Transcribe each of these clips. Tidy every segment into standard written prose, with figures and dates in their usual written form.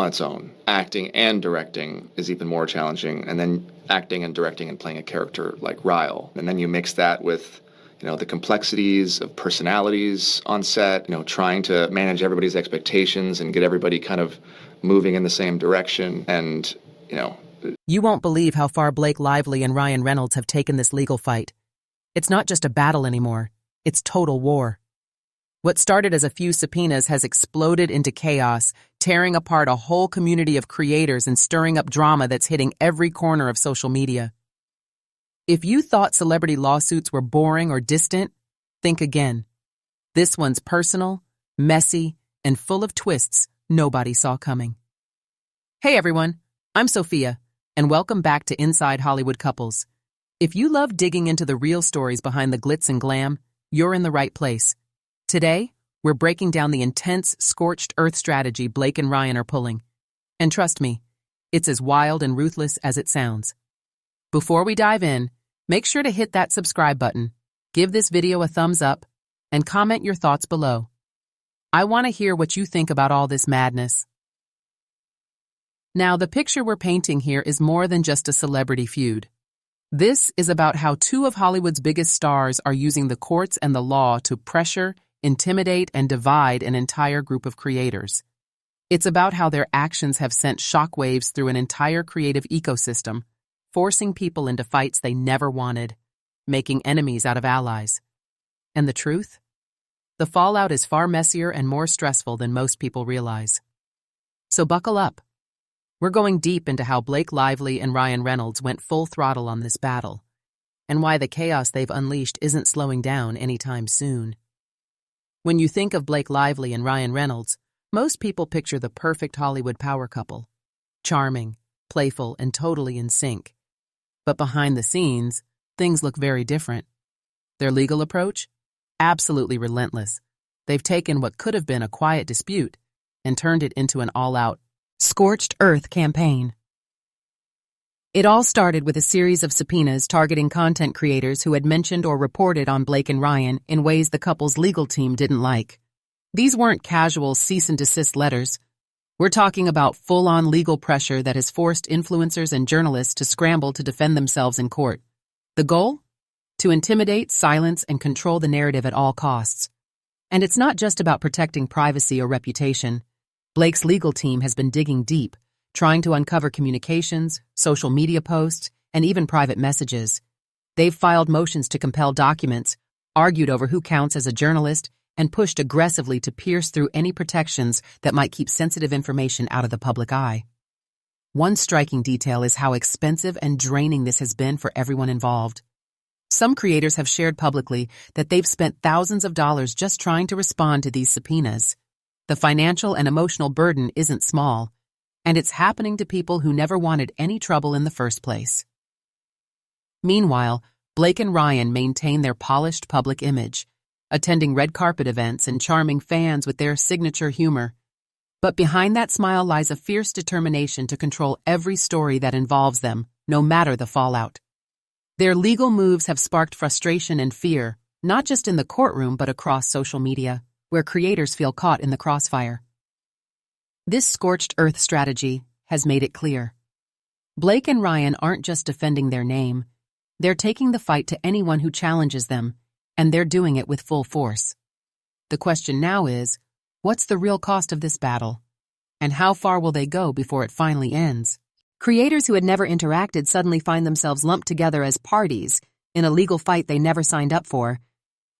on its own. Acting and directing is even more challenging, and then acting and directing and playing a character like Ryle. And then you mix that with the complexities of personalities on set, trying to manage everybody's expectations and get everybody kind of moving in the same direction. And, You won't believe how far Blake Lively and Ryan Reynolds have taken this legal fight. It's not just a battle anymore. It's total war. What started as a few subpoenas has exploded into chaos, tearing apart a whole community of creators and stirring up drama that's hitting every corner of social media. If you thought celebrity lawsuits were boring or distant, think again. This one's personal, messy, and full of twists nobody saw coming. Hey everyone, I'm Sophia, and welcome back to Inside Hollywood Couples. If you love digging into the real stories behind the glitz and glam, you're in the right place. Today, we're breaking down the intense, scorched earth strategy Blake and Ryan are pulling. And trust me, it's as wild and ruthless as it sounds. Before we dive in, make sure to hit that subscribe button, give this video a thumbs up, and comment your thoughts below. I want to hear what you think about all this madness. Now, the picture we're painting here is more than just a celebrity feud. This is about how two of Hollywood's biggest stars are using the courts and the law to pressure, intimidate, and divide an entire group of creators. It's about how their actions have sent shockwaves through an entire creative ecosystem, forcing people into fights they never wanted, making enemies out of allies. And the truth? The fallout is far messier and more stressful than most people realize. So buckle up. We're going deep into how Blake Lively and Ryan Reynolds went full throttle on this battle, and why the chaos they've unleashed isn't slowing down anytime soon. When you think of Blake Lively and Ryan Reynolds, most people picture the perfect Hollywood power couple. Charming, playful, and totally in sync. But behind the scenes, things look very different. Their legal approach? Absolutely relentless. They've taken what could have been a quiet dispute and turned it into an all-out, scorched earth campaign. It all started with a series of subpoenas targeting content creators who had mentioned or reported on Blake and Ryan in ways the couple's legal team didn't like. These weren't casual cease and desist letters. We're talking about full-on legal pressure that has forced influencers and journalists to scramble to defend themselves in court. The goal? To intimidate, silence, and control the narrative at all costs. And it's not just about protecting privacy or reputation. Blake's legal team has been digging deep, trying to uncover communications, social media posts, and even private messages. They've filed motions to compel documents, argued over who counts as a journalist, and pushed aggressively to pierce through any protections that might keep sensitive information out of the public eye. One striking detail is how expensive and draining this has been for everyone involved. Some creators have shared publicly that they've spent thousands of dollars just trying to respond to these subpoenas. The financial and emotional burden isn't small, and it's happening to people who never wanted any trouble in the first place. Meanwhile, Blake and Ryan maintain their polished public image, attending red carpet events and charming fans with their signature humor. But behind that smile lies a fierce determination to control every story that involves them, no matter the fallout. Their legal moves have sparked frustration and fear, not just in the courtroom but across social media, where creators feel caught in the crossfire. This scorched earth strategy has made it clear. Blake and Ryan aren't just defending their name. They're taking the fight to anyone who challenges them, and they're doing it with full force. The question now is, what's the real cost of this battle? And how far will they go before it finally ends? Creators who had never interacted suddenly find themselves lumped together as parties in a legal fight they never signed up for.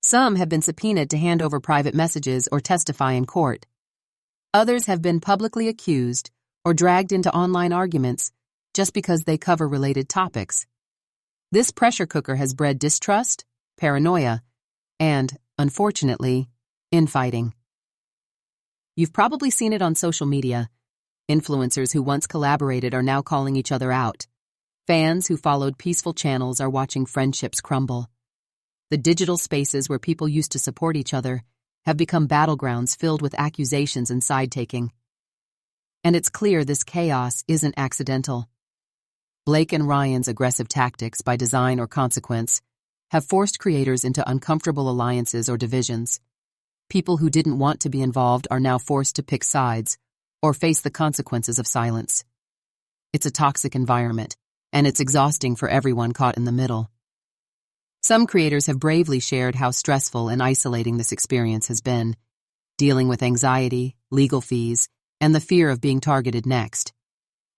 Some have been subpoenaed to hand over private messages or testify in court. Others have been publicly accused or dragged into online arguments just because they cover related topics. This pressure cooker has bred distrust, paranoia, and, unfortunately, infighting. You've probably seen it on social media. Influencers who once collaborated are now calling each other out. Fans who followed peaceful channels are watching friendships crumble. The digital spaces where people used to support each other have become battlegrounds filled with accusations and side-taking. And it's clear this chaos isn't accidental. Blake and Ryan's aggressive tactics, by design or consequence, have forced creators into uncomfortable alliances or divisions. People who didn't want to be involved are now forced to pick sides, or face the consequences of silence. It's a toxic environment, and it's exhausting for everyone caught in the middle. Some creators have bravely shared how stressful and isolating this experience has been, dealing with anxiety, legal fees, and the fear of being targeted next.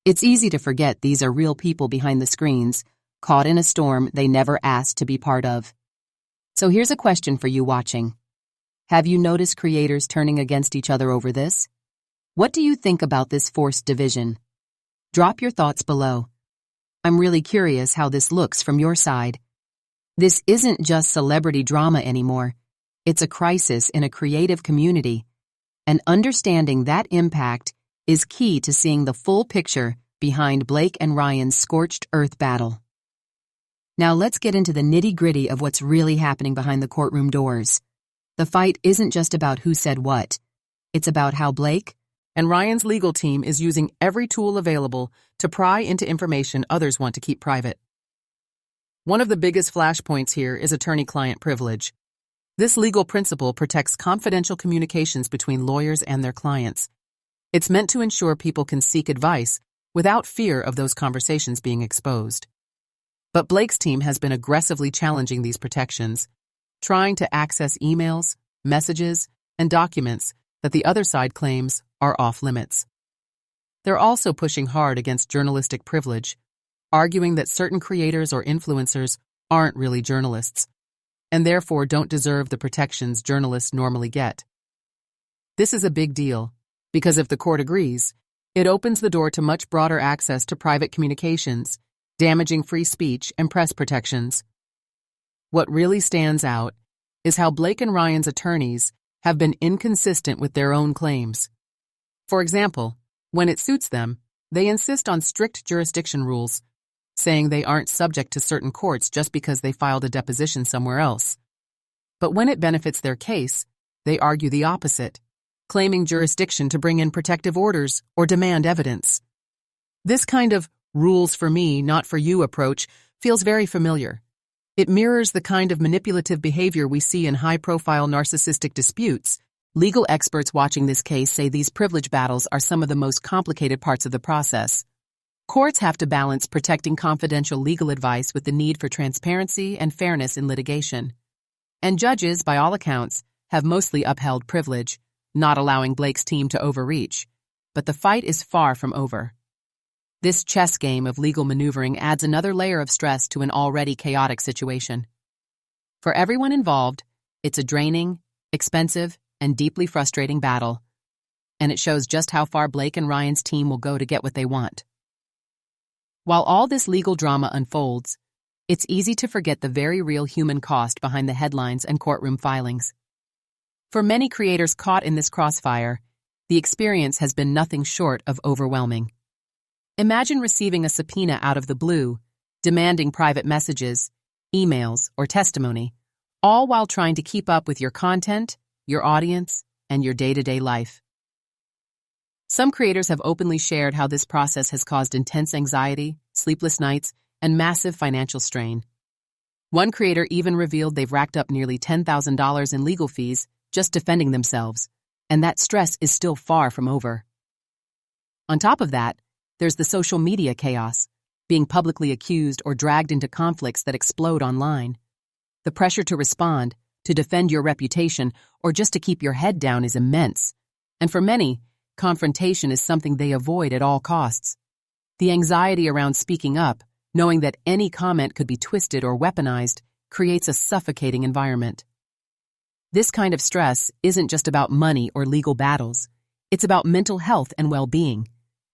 It's easy to forget these are real people behind the screens, caught in a storm they never asked to be part of. So here's a question for you watching. Have you noticed creators turning against each other over this? What do you think about this forced division? Drop your thoughts below. I'm really curious how this looks from your side. This isn't just celebrity drama anymore. It's a crisis in a creative community, and understanding that impact is key to seeing the full picture behind Blake and Ryan's scorched earth battle. Now let's get into the nitty-gritty of what's really happening behind the courtroom doors. The fight isn't just about who said what. It's about how Blake and Ryan's legal team is using every tool available to pry into information others want to keep private. One of the biggest flashpoints here is attorney-client privilege. This legal principle protects confidential communications between lawyers and their clients. It's meant to ensure people can seek advice without fear of those conversations being exposed. But Blake's team has been aggressively challenging these protections, trying to access emails, messages, and documents that the other side claims are off-limits. They're also pushing hard against journalistic privilege, arguing that certain creators or influencers aren't really journalists, and therefore don't deserve the protections journalists normally get. This is a big deal, because if the court agrees, it opens the door to much broader access to private communications, damaging free speech and press protections. What really stands out is how Blake and Ryan's attorneys have been inconsistent with their own claims. For example, when it suits them, they insist on strict jurisdiction rules, saying they aren't subject to certain courts just because they filed a deposition somewhere else. But when it benefits their case, they argue the opposite, claiming jurisdiction to bring in protective orders or demand evidence. This kind of rules for me, not for you approach feels very familiar. It mirrors the kind of manipulative behavior we see in high-profile narcissistic disputes. Legal experts watching this case say these privilege battles are some of the most complicated parts of the process. Courts have to balance protecting confidential legal advice with the need for transparency and fairness in litigation. And judges, by all accounts, have mostly upheld privilege, not allowing Blake's team to overreach. But the fight is far from over. This chess game of legal maneuvering adds another layer of stress to an already chaotic situation. For everyone involved, it's a draining, expensive, and deeply frustrating battle, and it shows just how far Blake and Ryan's team will go to get what they want. While all this legal drama unfolds, it's easy to forget the very real human cost behind the headlines and courtroom filings. For many creators caught in this crossfire, the experience has been nothing short of overwhelming. Imagine receiving a subpoena out of the blue, demanding private messages, emails, or testimony, all while trying to keep up with your content, your audience, and your day-to-day life. Some creators have openly shared how this process has caused intense anxiety, sleepless nights, and massive financial strain. One creator even revealed they've racked up nearly $10,000 in legal fees just defending themselves, and that stress is still far from over. On top of that, there's the social media chaos, being publicly accused or dragged into conflicts that explode online. The pressure to respond, to defend your reputation, or just to keep your head down is immense. And for many, confrontation is something they avoid at all costs. The anxiety around speaking up, knowing that any comment could be twisted or weaponized, creates a suffocating environment. This kind of stress isn't just about money or legal battles. It's about mental health and well-being.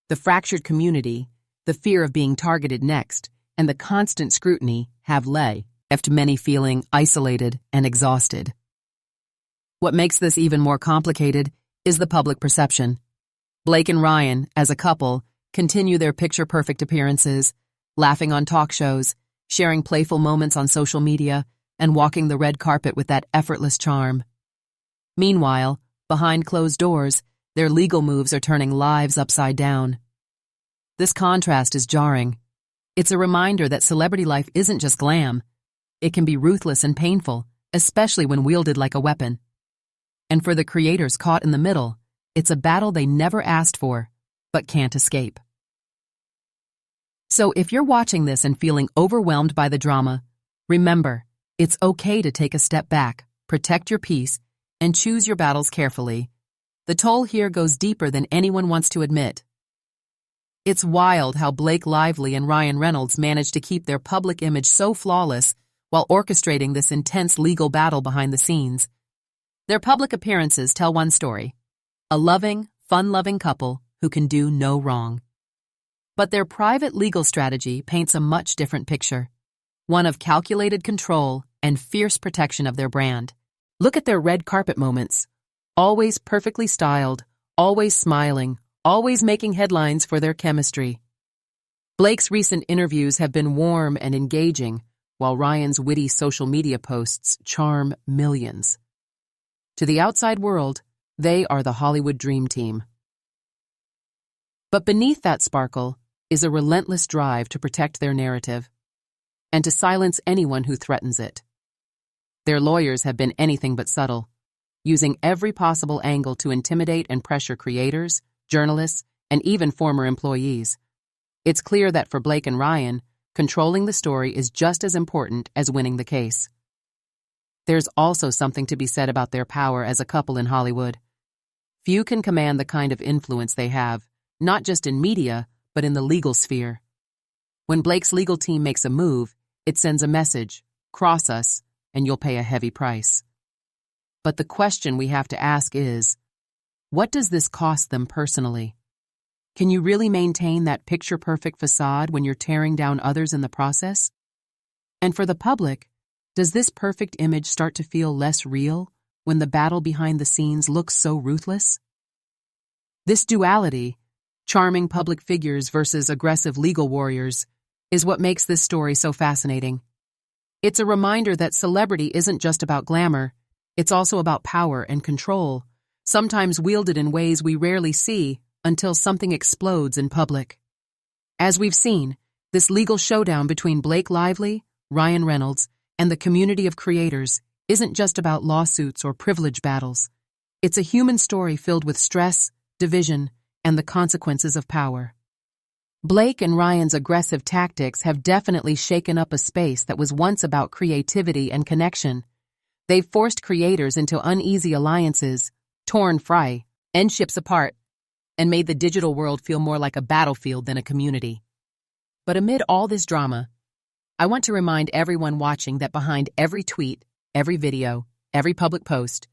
The fractured community, the fear of being targeted next, and the constant scrutiny have left many feeling isolated and exhausted. What makes this even more complicated is the public perception. Blake and Ryan, as a couple, continue their picture-perfect appearances, laughing on talk shows, sharing playful moments on social media, and walking the red carpet with that effortless charm. Meanwhile, behind closed doors, their legal moves are turning lives upside down. This contrast is jarring. It's a reminder that celebrity life isn't just glam. It can be ruthless and painful, especially when wielded like a weapon. And for the creators caught in the middle, It's a battle they never asked for, but can't escape. So if you're watching this and feeling overwhelmed by the drama, remember, it's okay to take a step back, protect your peace, and choose your battles carefully. The toll here goes deeper than anyone wants to admit. It's wild how Blake Lively and Ryan Reynolds managed to keep their public image so flawless while orchestrating this intense legal battle behind the scenes. Their public appearances tell one story: a loving, fun-loving couple who can do no wrong. But their private legal strategy paints a much different picture, one of calculated control and fierce protection of their brand. Look at their red carpet moments. Always perfectly styled, always smiling, always making headlines for their chemistry. Blake's recent interviews have been warm and engaging, while Ryan's witty social media posts charm millions. To the outside world, they are the Hollywood dream team. But beneath that sparkle is a relentless drive to protect their narrative and to silence anyone who threatens it. Their lawyers have been anything but subtle, using every possible angle to intimidate and pressure creators, journalists, and even former employees. It's clear that for Blake and Ryan, controlling the story is just as important as winning the case. There's also something to be said about their power as a couple in Hollywood. Few can command the kind of influence they have, not just in media, but in the legal sphere. When Blake's legal team makes a move, it sends a message: cross us, and you'll pay a heavy price. But the question we have to ask is, what does this cost them personally? Can you really maintain that picture-perfect facade when you're tearing down others in the process? And for the public, does this perfect image start to feel less real when the battle behind the scenes looks so ruthless? This duality, charming public figures versus aggressive legal warriors, is what makes this story so fascinating. It's a reminder that celebrity isn't just about glamour, it's also about power and control, sometimes wielded in ways we rarely see until something explodes in public. As we've seen, this legal showdown between Blake Lively, Ryan Reynolds, and the community of creators isn't just about lawsuits or privilege battles. It's a human story filled with stress, division, and the consequences of power. Blake and Ryan's aggressive tactics have definitely shaken up a space that was once about creativity and connection. They've forced creators into uneasy alliances, torn friendships apart, and made the digital world feel more like a battlefield than a community. But amid all this drama, I want to remind everyone watching that behind every tweet, every video, every public post,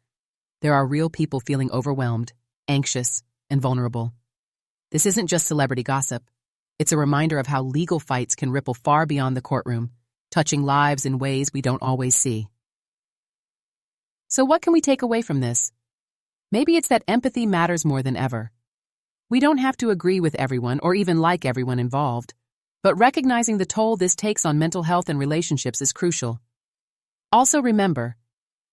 there are real people feeling overwhelmed, anxious, and vulnerable. This isn't just celebrity gossip. It's a reminder of how legal fights can ripple far beyond the courtroom, touching lives in ways we don't always see. So what can we take away from this? Maybe it's that empathy matters more than ever. We don't have to agree with everyone or even like everyone involved, but recognizing the toll this takes on mental health and relationships is crucial. Also remember,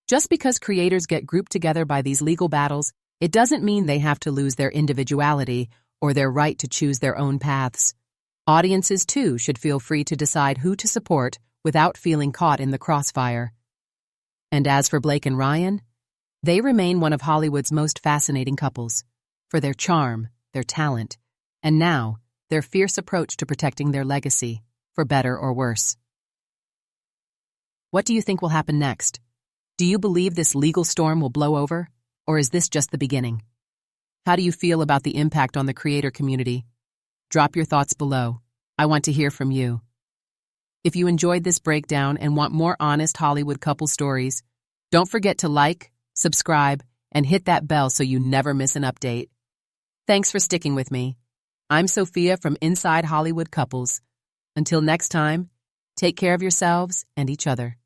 just because creators get grouped together by these legal battles, it doesn't mean they have to lose their individuality or their right to choose their own paths. Audiences, too, should feel free to decide who to support without feeling caught in the crossfire. And as for Blake and Ryan, they remain one of Hollywood's most fascinating couples, for their charm, their talent, and now, their fierce approach to protecting their legacy, for better or worse. What do you think will happen next? Do you believe this legal storm will blow over, or is this just the beginning? How do you feel about the impact on the creator community? Drop your thoughts below. I want to hear from you. If you enjoyed this breakdown and want more honest Hollywood couple stories, don't forget to like, subscribe, and hit that bell so you never miss an update. Thanks for sticking with me. I'm Sophia from Inside Hollywood Couples. Until next time, take care of yourselves and each other.